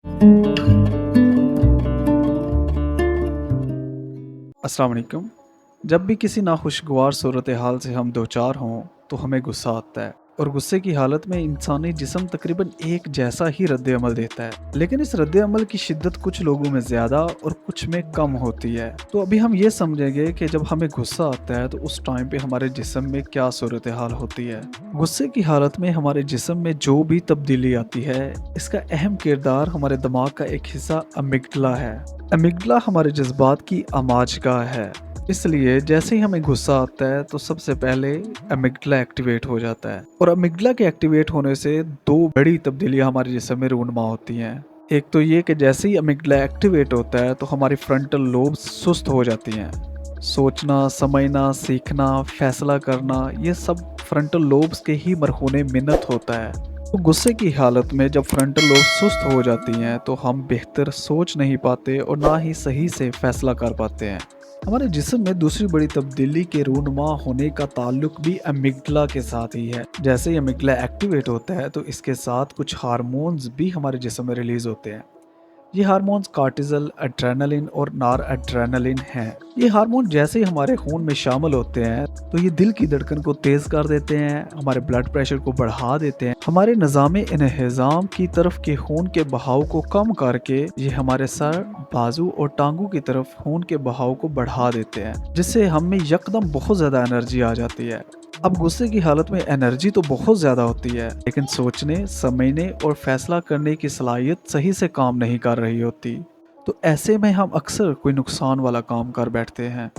अस्सलाम वालेकुम। जब भी किसी नाखुशगवार सूरत हाल से हम दो चार हों तो हमें गुस्सा आता है और गुस्से की हालत में इंसानी जिस्म तकरीबन एक जैसा ही रद्द अमल देता है, लेकिन इस रद्द अमल की शिद्दत कुछ लोगों में ज़्यादा और कुछ में कम होती है। तो अभी हम ये समझेंगे कि जब हमें गुस्सा आता है तो उस टाइम पे हमारे जिस्म में क्या सूरत हाल होती है। गुस्से की हालत में हमारे जिस्म में जो भी तब्दीली आती है, इसका अहम किरदार हमारे दिमाग का एक हिस्सा अमिगडला है। अमिगडला हमारे जज्बात की आमाजगाह है, इसलिए जैसे ही हमें गुस्सा आता है तो सबसे पहले अमिगडला एक्टिवेट हो जाता है और अमिगडला के एक्टिवेट होने से दो बड़ी तब्दीलियां हमारे जिस्म में रूनुमा होती हैं। एक तो ये कि जैसे ही अमिगडला एक्टिवेट होता है तो हमारी फ्रंटल लोब सुस्त हो जाती हैं। सोचना, समझना, सीखना, फैसला करना, ये सब फ्रंटल लोब्स के ही मरहूने मिन्नत होता है। तो गुस्से की हालत में जब फ्रंटल लोब सुस्त हो जाती हैं तो हम बेहतर सोच नहीं पाते और ना ही सही से फैसला कर पाते हैं। हमारे जिस्म में दूसरी बड़ी तब्दीली के रूनुमा होने का ताल्लुक भी अमिगडला के साथ ही है। जैसे ही अमिगडला एक्टिवेट होता है तो इसके साथ कुछ हार्मोन्स भी हमारे जिस्म में रिलीज होते हैं। ये हार्मोन्स कार्टिजल, एड्रेनलिन और नार एड्रेनलिन हैं। ये हार्मोन जैसे ही हमारे खून में शामिल होते हैं तो ये दिल की धड़कन को तेज कर देते हैं, हमारे ब्लड प्रेशर को बढ़ा देते हैं, हमारे निज़ाम इन्हिज़ाम की तरफ के खून के बहाव को कम करके ये हमारे सर, बाजू और टांगों की तरफ खून के बहाव को बढ़ा देते हैं, जिससे हम में यकदम बहुत ज़्यादा एनर्जी आ जाती है। अब गुस्से की हालत में एनर्जी तो बहुत ज़्यादा होती है, लेकिन सोचने, समझने और फैसला करने की सलाहियत सही से काम नहीं कर रही होती। तो ऐसे में हम अक्सर कोई नुकसान वाला काम कर बैठते हैं।